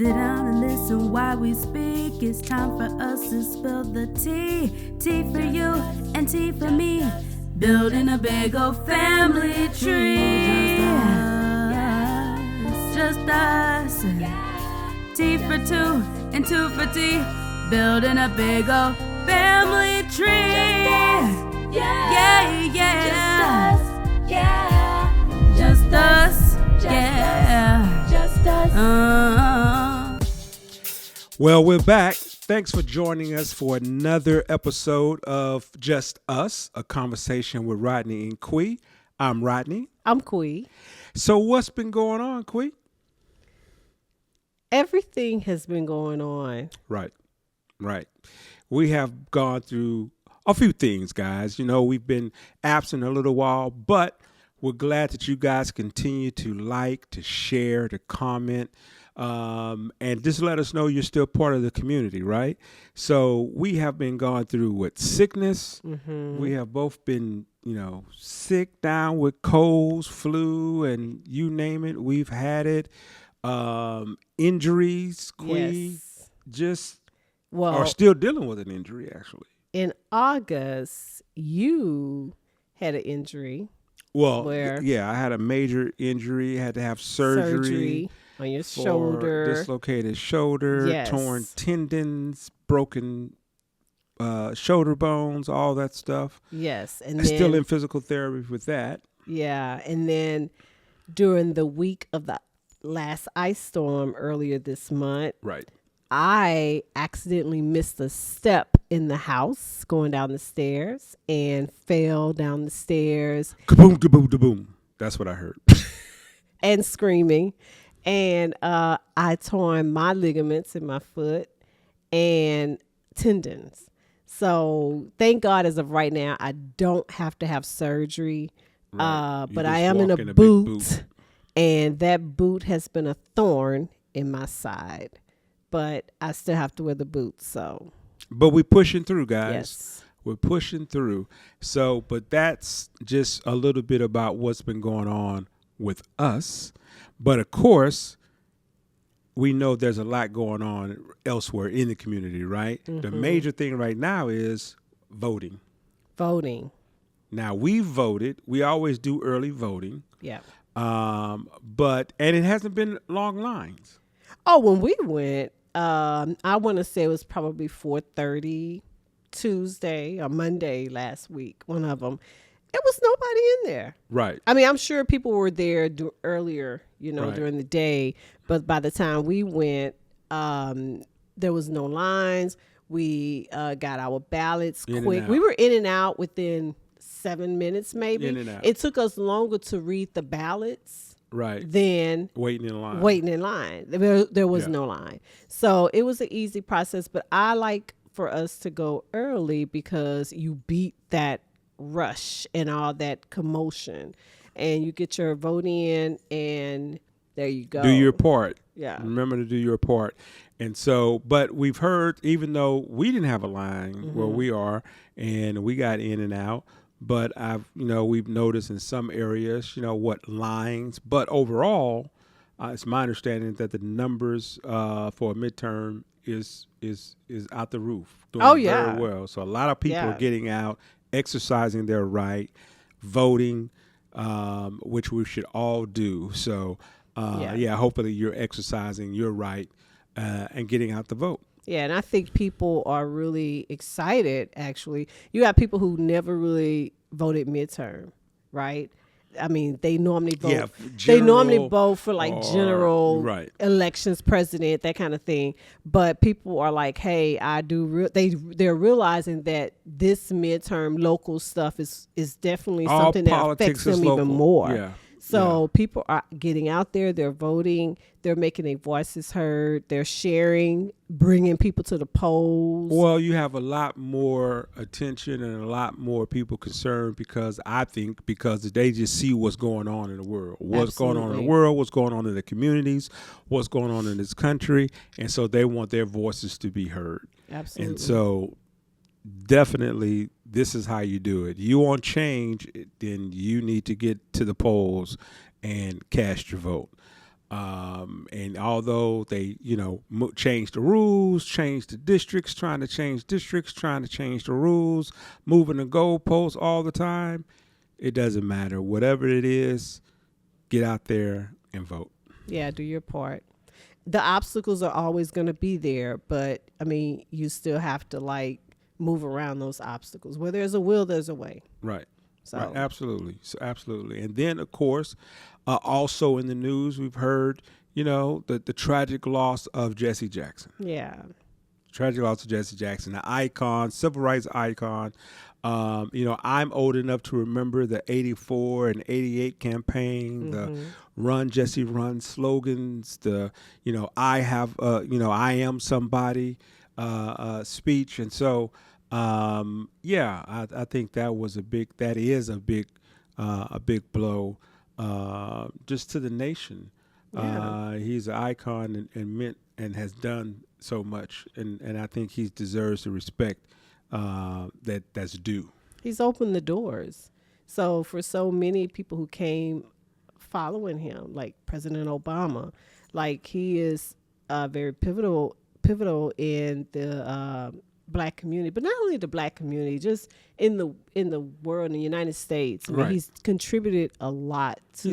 Sit down and listen while we speak. It's time for us to spill the tea. Tea for you and tea for me. Building a big old family tree. Just us. Tea for two and two for tea. Building a big old family tree. Yeah. Just us. Yeah. Just us. Well, we're back. Thanks for joining us for another episode of Just Us, a conversation with Rodney and Quee. I'm Rodney. I'm Quee. So what's been going on, Quee? Everything has been going on. Right. We have gone through a few things, guys. You know, we've been absent a little while, but we're glad that you guys continue to like, to share, to comment, and just let us know you're still part of the community, right? So we have been going through with sickness. Mm-hmm. We have both been, sick, down with colds, flu, and you name it. We've had it. Injuries, Quee, are still dealing with an injury, actually. In August, you had an injury. Well, I had a major injury. Had to have surgery on your shoulder. Dislocated shoulder, yes. Torn tendons, broken shoulder bones, all that stuff. Yes. And still in physical therapy with that. Yeah. And then during the week of the last ice storm earlier this month, right, I accidentally missed a step in the house going down the stairs and fell down the stairs. Kaboom, kaboom, kaboom. That's what I heard. And screaming. And I torn my ligaments in my foot and tendons. So thank God as of right now, I don't have to have surgery. Right. But I am in a big boot. And that boot has been a thorn in my side. But I still have to wear the boots, so. But we're pushing through, guys. Yes. We're pushing through. So, but that's just a little bit about what's been going on with us. But of course, we know there's a lot going on elsewhere in the community, right? Mm-hmm. The major thing right now is voting. Now, we voted. We always do early voting. Yeah. And it hasn't been long lines. Oh, when we went, I want to say it was probably 4:30 Tuesday or Monday last week, one of them. It was nobody in there. Right. I mean, I'm sure people were there earlier, right, during the day. But by the time we went, there was no lines. We got our ballots quick. We were in and out within 7 minutes, maybe. In and out. It took us longer to read the ballots. Right. Than waiting in line. There was no line. So it was an easy process, but I like for us to go early because you beat that rush and all that commotion and you get your vote in and there you go. Do your part. Yeah. Remember to do your part. And so, but we've heard, even though we didn't have a line mm-hmm. where we are and we got in and out, but we've noticed in some areas, what lines. But overall, it's my understanding that the numbers for a midterm is out the roof. Doing very well. So a lot of people are getting out, exercising their right, voting, which we should all do. So hopefully you're exercising your right and getting out the vote. Yeah, and I think people are really excited, actually. You have people who never really voted midterm, right? I mean, they normally vote. Yeah, they normally vote for general elections, president, that kind of thing. But people are like, "Hey, I do." They're realizing that this midterm local stuff is definitely something that affects them even more. Yeah. So people are getting out there, they're voting, they're making their voices heard, they're sharing, bringing people to the polls. Well, you have a lot more attention and a lot more people concerned because they just see what's going on in the world. What's going on in the world, what's going on in the communities, what's going on in this country. And so they want their voices to be heard. Absolutely. And so definitely this is how you do it. You want change, then you need to get to the polls and cast your vote. And although they, changed the rules, changed the districts, trying to change the rules, moving the goalposts all the time, it doesn't matter. Whatever it is, get out there and vote. Yeah, do your part. The obstacles are always going to be there, but I mean, you still have to move around those obstacles. Where there's a will, there's a way. Right. So right. Absolutely. So absolutely. And then, of course, also in the news, we've heard, the tragic loss of Jesse Jackson. Yeah. Tragic loss of Jesse Jackson, an icon, civil rights icon. I'm old enough to remember the 84 and 88 campaign, the Run Jesse Run slogans, the, I am somebody speech. And so, I think that is a big blow just to the nation. Yeah. He's an icon and meant and has done so much, and I think he deserves the respect that's due. He's opened the doors. So for so many people who came following him, like President Obama, he is very pivotal in the Black community, but not only the Black community, just in the world, in the United States. I mean, Right. he's contributed a lot to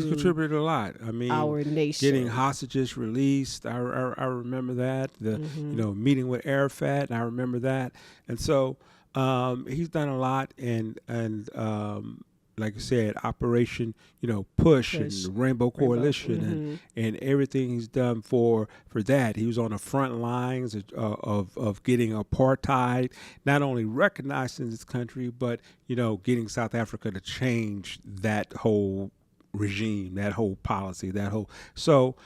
I mean, our nation. getting hostages released. I remember that. The meeting with Arafat. I remember that. And so he's done a lot. And like I said, Operation Push and the Rainbow Coalition and everything he's done for that. He was on the front lines of getting apartheid not only recognized in this country, but getting South Africa to change that whole regime, that whole policy, so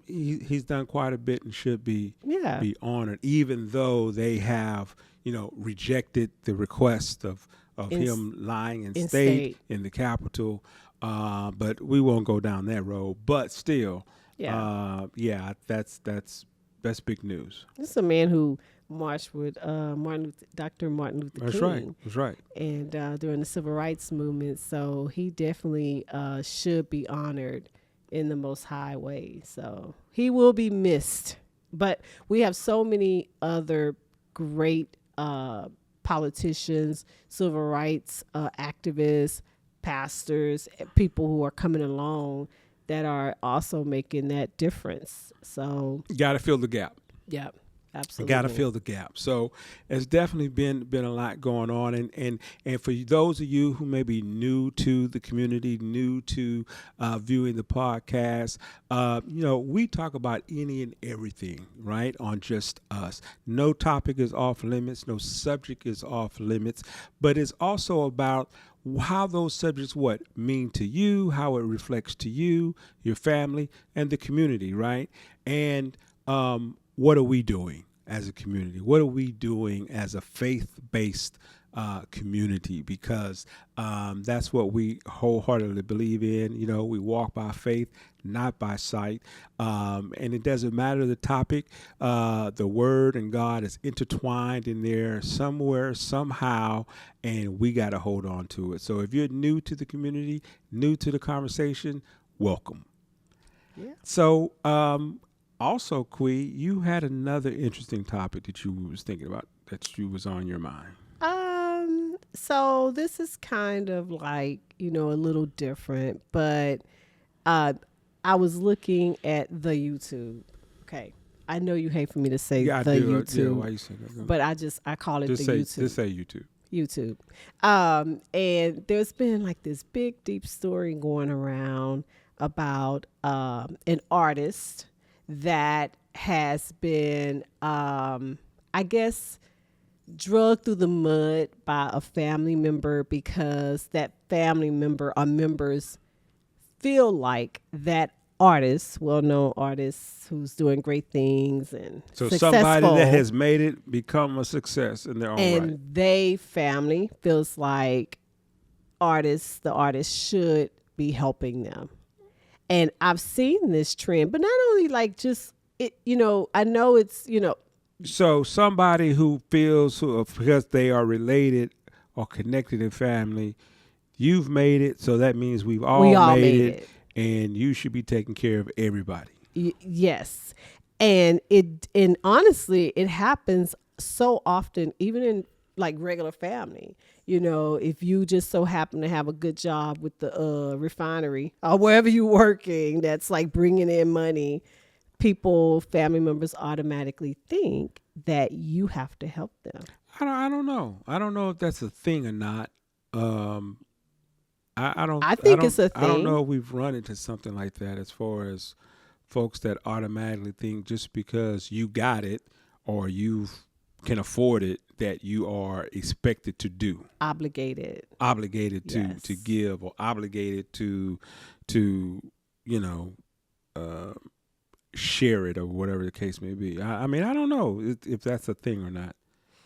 he's done quite a bit and should be honored, even though they have rejected the request of him lying in state in the Capitol, but we won't go down that road. But still, that's big news. This is a man who marched with Dr. Martin Luther King. That's right. And during the Civil Rights Movement, so he definitely should be honored in the most high way. So he will be missed. But we have so many other great politicians, civil rights activists, pastors, people who are coming along that are also making that difference. So you got to fill the gap. Yeah, absolutely. Got to fill the gap. So it's definitely been a lot going on. And for those of you who may be new to the community, new to viewing the podcast, we talk about any and everything, right, on Just Us. No topic is off limits. No subject is off limits. But it's also about how those subjects mean to you, how it reflects to you, your family, and the community, right? And what are we doing as a community? What are we doing as a faith-based community? Because that's what we wholeheartedly believe in. We walk by faith, not by sight. And it doesn't matter the topic. The Word and God is intertwined in there somewhere, somehow, and we got to hold on to it. So if you're new to the community, new to the conversation, welcome. Yeah. So also, Quee, you had another interesting topic that you was thinking about, that you was on your mind. So this is kind of a little different, but I was looking at the YouTube. Okay. I know you hate for me to say YouTube. Yeah, why you say that? But I call it YouTube. Just say YouTube. YouTube. And there's been this big, deep story going around about an artist that has been, I guess, drugged through the mud by a family member because that family member or members feel like that artist, well-known artist who's doing great things and so successful, somebody that has made it become a success in their own right. And they family feels like the artist should be helping them. And I've seen this trend, but not only just it, I know it's, So somebody who feels because they are related or connected in family, you've made it, so that means we all made it. and you should be taking care of everybody. Yes. And honestly, it happens so often, even in like regular family. If you just so happen to have a good job with the refinery or wherever you're working, that's like bringing in money, family members automatically think that you have to help them. I don't know. I don't know if that's a thing or not. I think it's a thing. I don't know if we've run into something like that as far as folks that automatically think just because you got it or you can afford it that you are expected to do. Obligated yes. to give, or obligated to share it, or whatever the case may be. I mean, I don't know if that's a thing or not.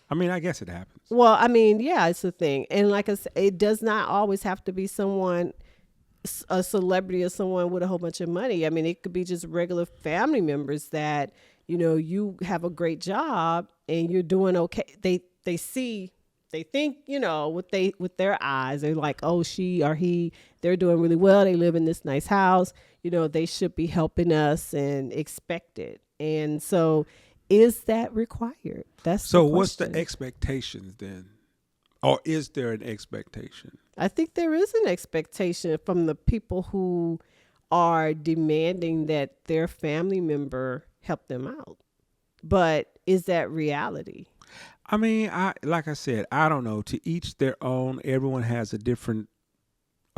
I mean, I guess it happens. Well, I mean, yeah, it's a thing. And like I said, it does not always have to be someone, a celebrity or someone with a whole bunch of money. I mean, it could be just regular family members that, you have a great job and you're doing okay. They think, with their eyes, they're like, oh, she or he, they're doing really well. They live in this nice house. They should be helping us and expect it. And so is that required? That's so. The what's the expectations then? Or is there an expectation? I think there is an expectation from the people who are demanding that their family member help them out. But is that reality? I mean, like I said, I don't know. To each their own. Everyone has a different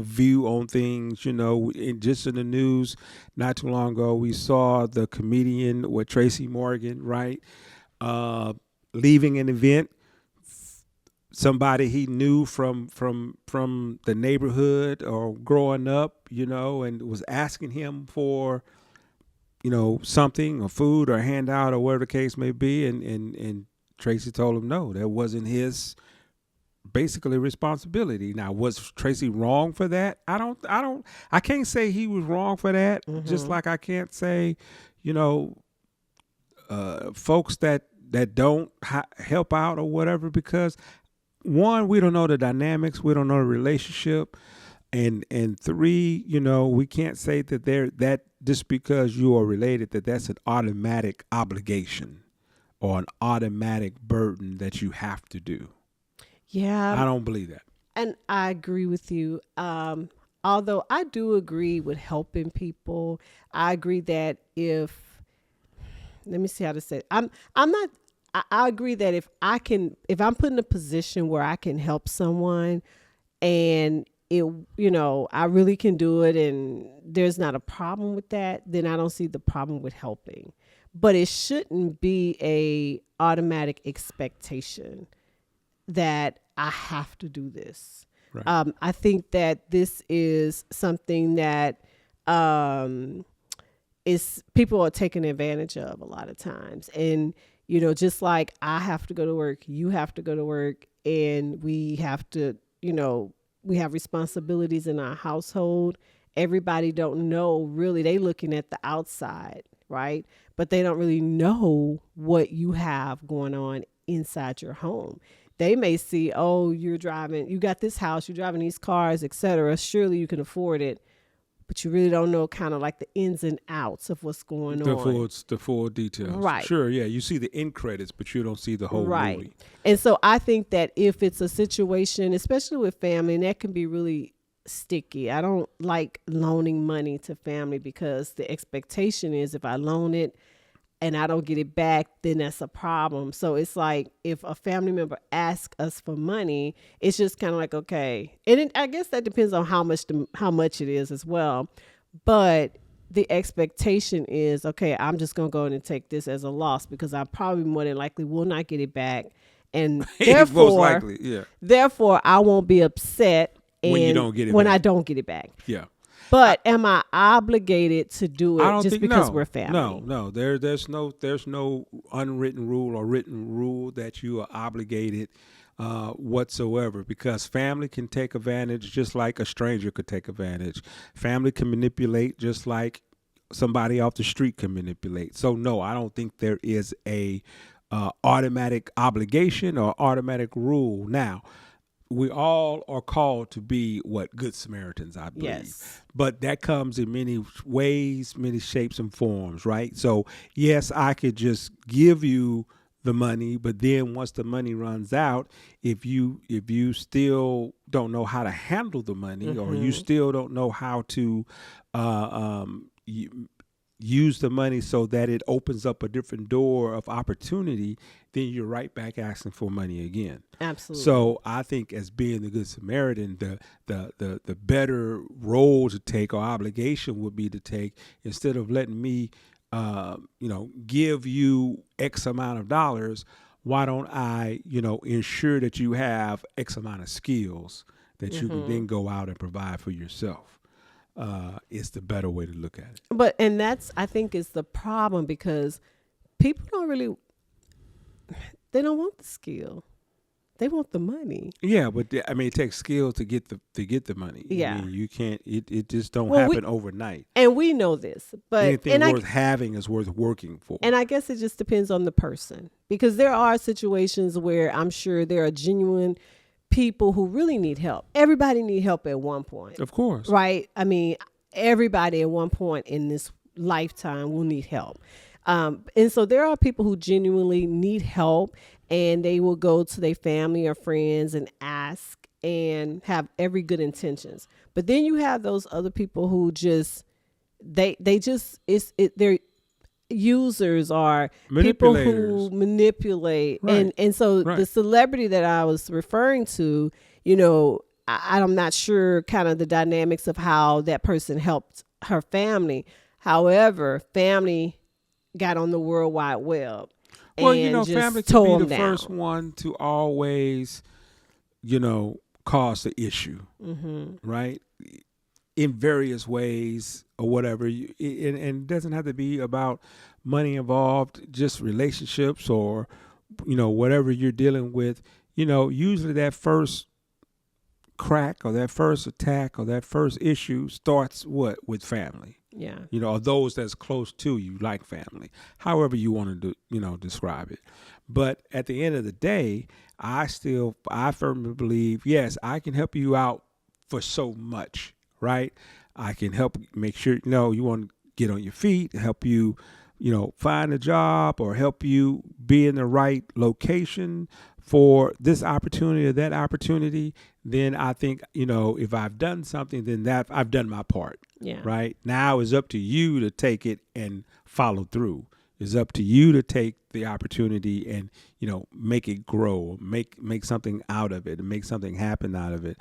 view on things. Just in the news not too long ago, we saw the comedian with Tracy Morgan, right? Leaving an event. Somebody he knew from the neighborhood or growing up, and was asking him for, something or food or handout or whatever the case may be. And Tracy told him no, that wasn't his basically responsibility. Now, was Tracy wrong for that? I can't say he was wrong for that. Mm-hmm. Just like I can't say, folks that don't help out or whatever, because one, we don't know the dynamics. We don't know the relationship. And three, we can't say that just because you are related, that's an automatic obligation or an automatic burden that you have to do. Yeah. I don't believe that. And I agree with you. Although I do agree with helping people. I agree that let me see how to say it. I agree that if I'm put in a position where I can help someone and I really can do it and there's not a problem with that, then I don't see the problem with helping. But it shouldn't be a automatic expectation that I have to do this. Right. I think that this is something that people are taking advantage of a lot of times. And, just like I have to go to work, you have to go to work, and we have to, we have responsibilities in our household. Everybody don't know really. They looking at the outside, right? But they don't really know what you have going on inside your home. They may see, oh, you got this house, you're driving these cars, etc. Surely you can afford it. But you really don't know kind of like the ins and outs of what's going on. The full details. Right. Sure, yeah. You see the end credits, but you don't see the whole movie. And so I think that if it's a situation, especially with family, and that can be really sticky. I don't like loaning money to family because the expectation is if I loan it and I don't get it back, then that's a problem. So it's like if a family member asks us for money, it's just kind of like, okay. And I guess that depends on how much it is as well. But the expectation is, okay, I'm just going to go in and take this as a loss because I probably more than likely will not get it back. And therefore, most likely, yeah. Therefore, I won't be upset when you don't get it when back. I don't get it back. Yeah. But am I obligated to do it just because we're family? No. There's no unwritten rule or written rule that you are obligated whatsoever, because family can take advantage just like a stranger could take advantage. Family can manipulate just like somebody off the street can manipulate. So no, I don't think there is a automatic obligation or automatic rule. Now, we all are called to be good Samaritans, I believe. Yes. But that comes in many ways, many shapes and forms, right? So yes, I could just give you the money, but then once the money runs out, if you still don't know how to handle the money, or you still don't know how to use the money so that it opens up a different door of opportunity, then you're right back asking for money again. Absolutely. So I think as being the Good Samaritan, the better role to take or obligation would be to take, instead of letting me give you X amount of dollars, why don't I, ensure that you have X amount of skills that you can then go out and provide for yourself. It's the better way to look at it. And that's, I think, is the problem, because people they don't want the skill. They want the money. Yeah, but it takes skill to get the money. Yeah, I mean, you can't. It just don't happen overnight. And we know this, but anything worth having is worth working for. And I guess it just depends on the person, because there are situations where I'm sure there are genuine people who really need help. Everybody need help at one point, of course, right? I mean, everybody at one point in this lifetime will need help. And so there are people who genuinely need help, and they will go to their family or friends and ask and have every good intentions. But then you have those other people who just, they're users, are people who manipulate. Right. And so the celebrity that I was referring to, I'm not sure kind of the dynamics of how that person helped her family. However, family got on the World Wide Web. Well, family can be the first one to always, cause the issue, right? In various ways or whatever. And it doesn't have to be about money involved, just relationships or, whatever you're dealing with. Usually that first crack or that first attack or that first issue starts with family. Yeah. Or those that's close to you, like family, however you want to describe it. But at the end of the day, I firmly believe, yes, I can help you out for so much, right? I can help make sure, you want to get on your feet, help you, find a job, or help you be in the right location for this opportunity or that opportunity. Then I think, if I've done something, then that I've done my part. Yeah. Right. Now it's up to you to take it and follow through. It's up to you to take the opportunity and, make it grow, make something out of it, and make something happen out of it.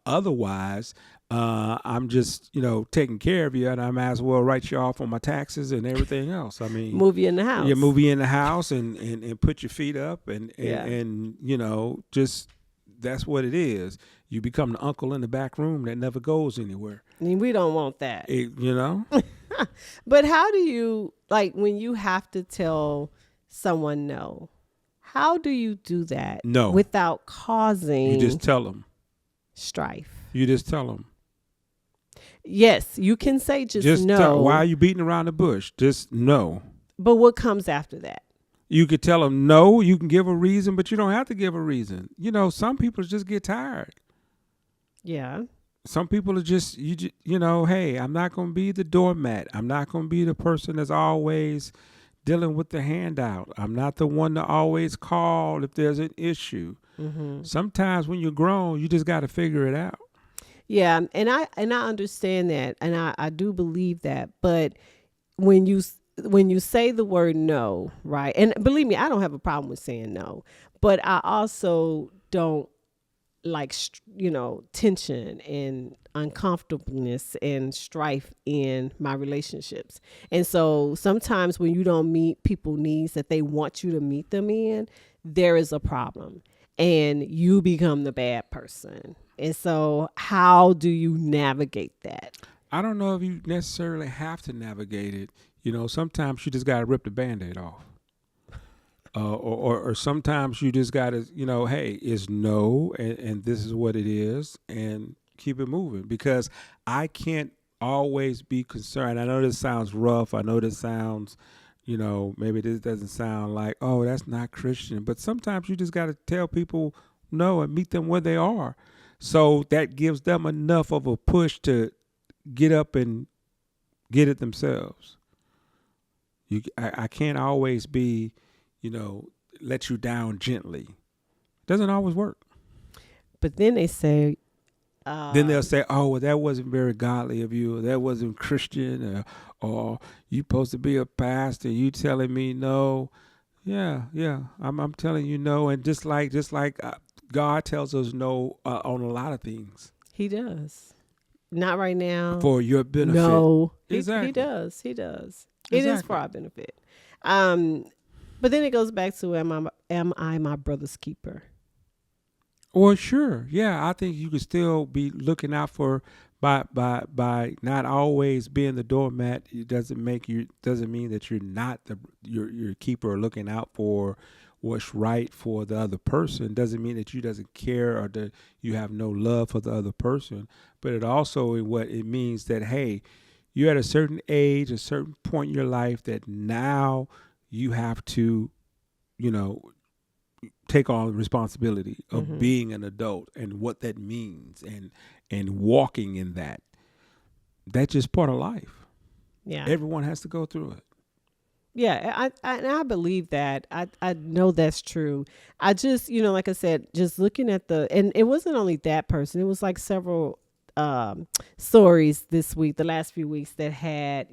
Otherwise, I'm just, taking care of you, and I might as well write you off on my taxes and everything else. I mean, move you in the house. Yeah, move you in the house and put your feet up and just that's what it is. You become the uncle in the back room that never goes anywhere. I mean, we don't want that. But how do you, when you have to tell someone no, how do you do that? No. Without causing... You just tell them. Strife. You just tell them. Yes, you can say just no. Why are you beating around the bush? Just no. But what comes after that? You could tell them no. You can give a reason, but you don't have to give a reason. Some people just get tired. Yeah. Some people are just, hey, I'm not going to be the doormat. I'm not going to be the person that's always dealing with the handout. I'm not the one to always call if there's an issue. Mm-hmm. Sometimes when you're grown, you just got to figure it out. Yeah, and I understand that, and I do believe that. But when you say the word no, right? And believe me, I don't have a problem with saying no, but I also don't like, tension and uncomfortableness and strife in my relationships. And so sometimes when you don't meet people's needs that they want you to meet them in, there is a problem and you become the bad person. And so how do you navigate that? I don't know if you necessarily have to navigate it. Sometimes you just got to rip the Band-Aid off. Or sometimes you just got to, hey, it's no, and this is what it is, and keep it moving. Because I can't always be concerned. I know this sounds rough. I know this sounds, maybe this doesn't sound like, oh, that's not Christian. But sometimes you just got to tell people know and meet them where they are. So that gives them enough of a push to get up and get it themselves. I can't always be, let you down gently. Doesn't always work. But then they say, then they'll say, "Oh, well, that wasn't very godly of you. Or that wasn't Christian, or you supposed to be a pastor. You telling me no? Yeah. I'm telling you no. And just like God tells us no on a lot of things. He does. Not right now. For your benefit. No, exactly. He does. Exactly. It is for our benefit. But then it goes back to, am I my brother's keeper? Well, sure. Yeah, I think you could still be looking out for by not always being the doormat. It doesn't mean that you're not your keeper or looking out for what's right for the other person. Doesn't mean that you doesn't care or that you have no love for the other person. But it also what it means that, hey, you're at a certain age, a certain point in your life that now you have to, take on responsibility of being an adult and what that means and walking in that. That's just part of life. Yeah. Everyone has to go through it. Yeah, I believe that. I know that's true. I just, like I said, just looking at and it wasn't only that person. It was like several stories this week, the last few weeks, that had,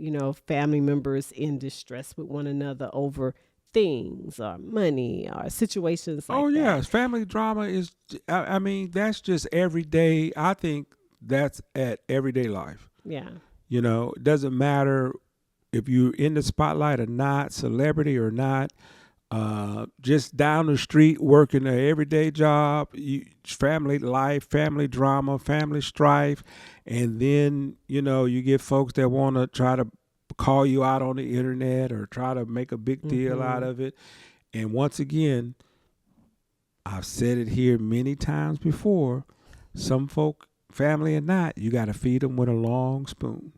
family members in distress with one another over things or money or situations like that. Oh, yeah. Family drama is, that's just everyday. I think that's at everyday life. Yeah. It doesn't matter if you're in the spotlight or not, celebrity or not, just down the street working an everyday job, family life, family drama, family strife. And then, you get folks that want to try to call you out on the internet or try to make a big deal out of it. And once again, I've said it here many times before, some folk, family or not, you got to feed them with a long spoon.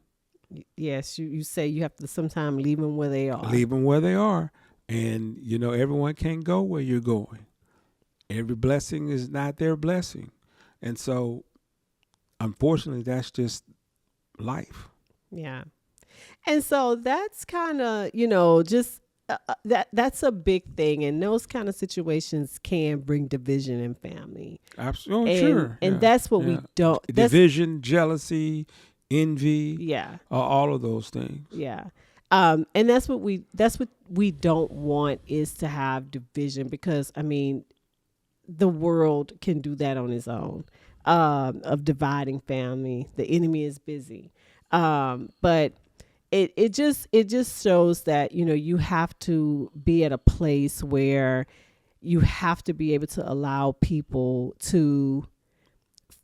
Yes, you say you have to sometimes leave them where they are. Leave them where they are. And, everyone can't go where you're going. Every blessing is not their blessing. And so, unfortunately, that's just life. Yeah. And so that's kind of, just that's a big thing. And those kind of situations can bring division in family. Absolutely. Sure. And that's what we don't. Division, jealousy, envy. Yeah. All of those things. Yeah. And that's what we don't want, is to have division, because the world can do that on its own, of dividing family. The enemy is busy. But it just shows that, you have to be at a place where you have to be able to allow people to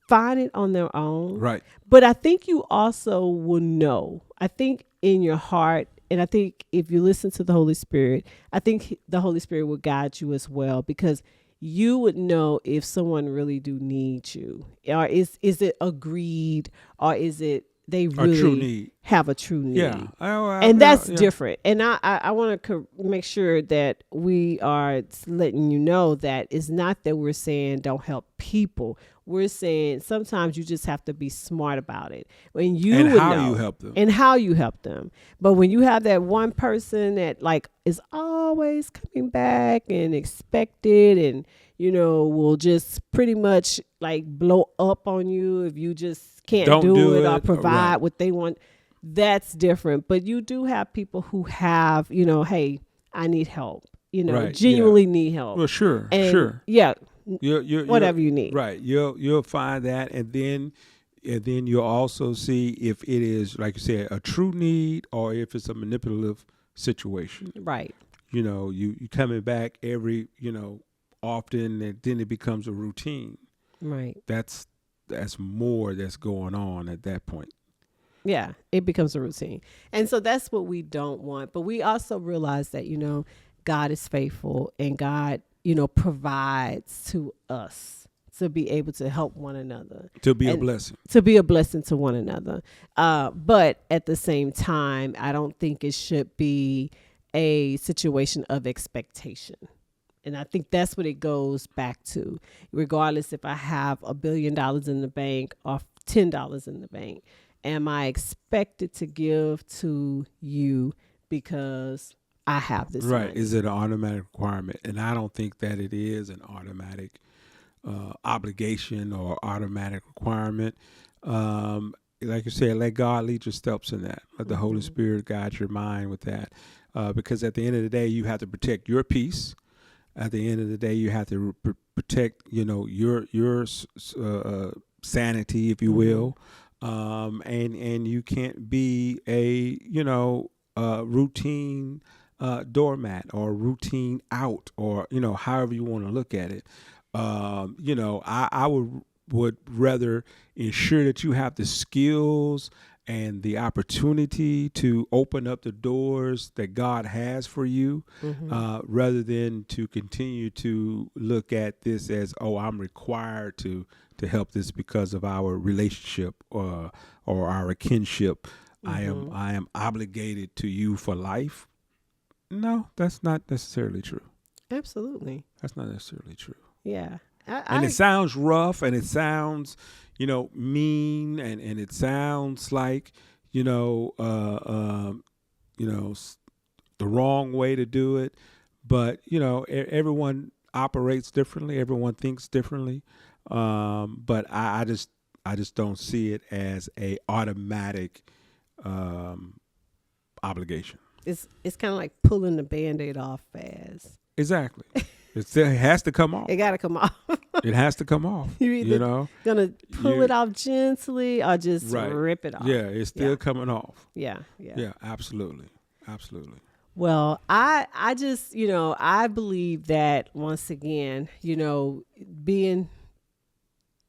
find it on their own. Right. But I think you also will know. I think in your heart, and I think if you listen to the Holy Spirit, I think the Holy Spirit will guide you as well, because you would know if someone really do need you, or is it a greed, or is it they really have a true need. Yeah. And that's different. And I want to make sure that we are letting you know that it's not that we're saying don't help people. We're saying sometimes you just have to be smart about it. When you would know you help them. And how you help them. But when you have that one person that is always coming back and expected and, will just pretty much blow up on you if you just can't do it or provide what they want, that's different. But you do have people who have, hey, I need help, genuinely need help. Well, sure. Yeah. Whatever you need. Right. You'll find that. And then you'll also see if it is, like you said, a true need or if it's a manipulative situation. Right. You coming back every, often, and then it becomes a routine. Right. That's more that's going on at that point. Yeah, it becomes a routine. And so that's what we don't want. But we also realize that, God is faithful, and God, provides to us to be able to help one another. To be a blessing. To be a blessing to one another. But at the same time, I don't think it should be a situation of expectation. And I think that's what it goes back to, regardless if I have $1 billion in the bank or $10 in the bank. Am I expected to give to you because I have this right? money? Is it an automatic requirement? And I don't think that it is an automatic obligation or automatic requirement. Like you said, let God lead your steps in that. Let the Holy Spirit guide your mind with that. Because at the end of the day, you have to protect your peace. At the end of the day, you have to protect, your sanity, if you will. And you can't be a routine doormat or routine out, or however you want to look at it. I would rather ensure that you have the skills and the opportunity to open up the doors that God has for you, rather than to continue to look at this as, I'm required to help this because of our relationship or our kinship. I am obligated to you for life. No, that's not necessarily true. Absolutely. That's not necessarily true. Yeah. And it sounds rough, and it sounds, mean, and it sounds like, the wrong way to do it. But, everyone operates differently. Everyone thinks differently. But I just don't see it as a automatic obligation. It's kind of like pulling the Band-Aid off fast. Exactly. It has to come off. It got to come off. It has to come off. You're either gonna pull it off gently or just rip it off. Yeah, it's still coming off. Yeah. Yeah, absolutely. Well, I just, I believe that once again, being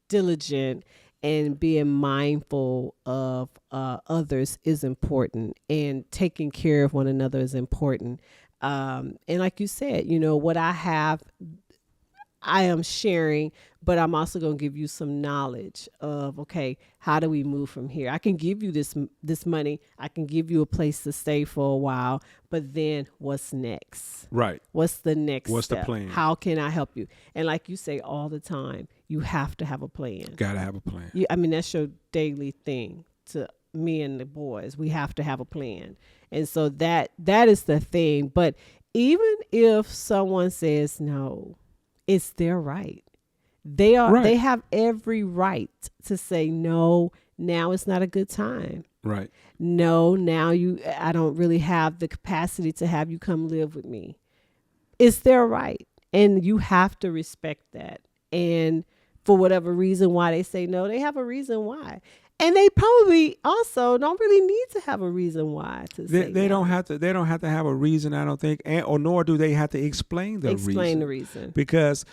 diligent and being mindful of others is important, and taking care of one another is important. And like you said, what I have, I am sharing, but I'm also going to give you some knowledge of, okay, how do we move from here? I can give you this money. I can give you a place to stay for a while, but then what's next? Right. What's the next What's step? the plan? How can I help you? And like you say all the time, you have to have a plan. Got to have a plan. That's your daily thing to me and the boys. We have to have a plan. And so that is the thing. But even if someone says no, it's their right. They have every right to say no. Now it's not a good time. Right. No, now I don't really have the capacity to have you come live with me. It's their right. And you have to respect that. And for whatever reason why they say no, they have a reason why. And they probably also don't really need to have a reason why to say they no. don't have to. They don't have to have a reason, I don't think, or nor do they have to explain the reason. Because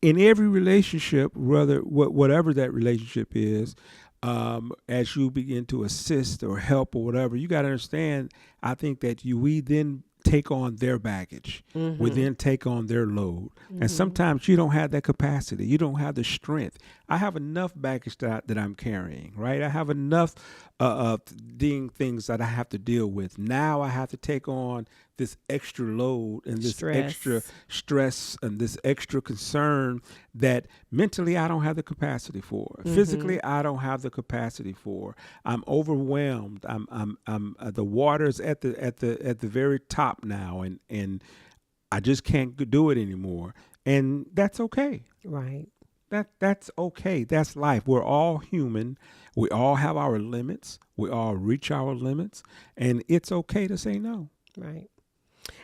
in every relationship, whatever that relationship is, as you begin to assist or help or whatever, you got to understand. I think that we then take on their baggage. We then take on their load. And sometimes you don't have that capacity. You don't have the strength. I have enough baggage that I'm carrying, right? I have enough things that I have to deal with. Now I have to take on this extra load and this extra stress and this extra concern that mentally I don't have the capacity for. Physically, I don't have the capacity for. I'm overwhelmed. I'm the water's at the very top now, and I just can't do it anymore. And that's okay. Right. That's okay. That's life. We're all human. We all have our limits. We all reach our limits, and it's okay to say no. Right.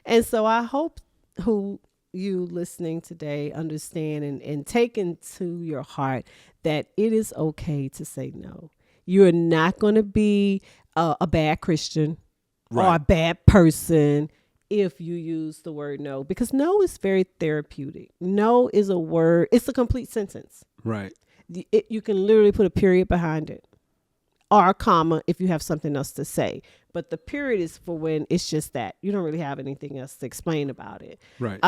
And so I hope who you listening today understand and take into your heart that it is okay to say no. You're not going to be a bad Christian or a bad person if you use the word no, because no is very therapeutic. No is a word. It's a complete sentence. Right. You can literally put a period behind it or a comma if you have something else to say. But the period is for when it's just that. You don't really have anything else to explain about it. Right.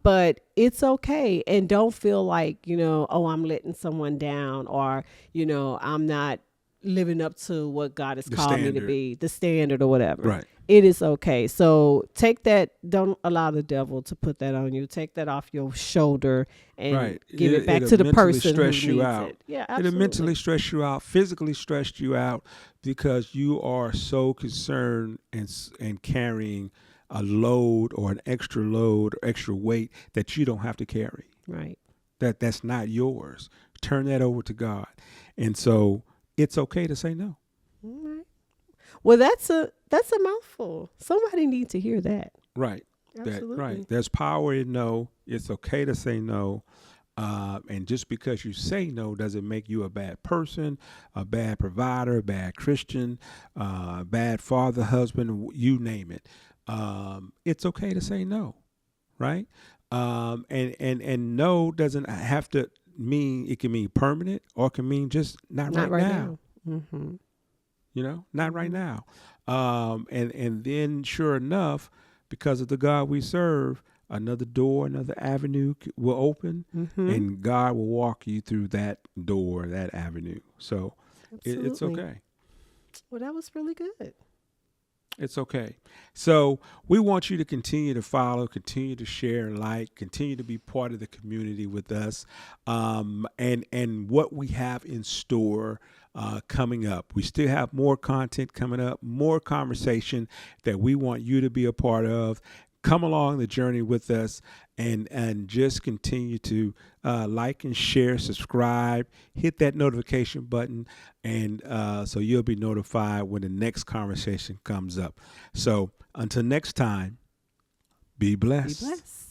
But it's okay. And don't feel like, I'm letting someone down, or, I'm not living up to what God has called standard. me to be, the standard or whatever. Right. It is okay. So take that. Don't allow the devil to put that on you. Take that off your shoulder and give it back to the person who needs it. Yeah, absolutely. It'll mentally stress you out, physically stress you out, because you are so concerned and carrying a load or an extra load or extra weight that you don't have to carry. Right. That's not yours. Turn that over to God. And so it's okay to say no. All right. Well, that's a mouthful. Somebody needs to hear that. Right. Absolutely. Right. There's power in no. It's okay to say no. And just because you say no doesn't make you a bad person, a bad provider, a bad Christian, bad father, husband, you name it. It's okay to say no, right? And no doesn't have to mean, it can mean permanent, or it can mean just not right now. Mm-hmm. You know, not right now. And then sure enough, because of the God we serve, another door, another avenue will open, and God will walk you through that door, that avenue. So it's okay. Well, that was really good. It's okay. So we want you to continue to follow, continue to share and like, continue to be part of the community with us, and what we have in store coming up. We still have more content coming up, more conversation that we want you to be a part of. Come along the journey with us, and just continue to like and share, subscribe, hit that notification button, and so you'll be notified when the next conversation comes up. So until next time, be blessed. Be blessed.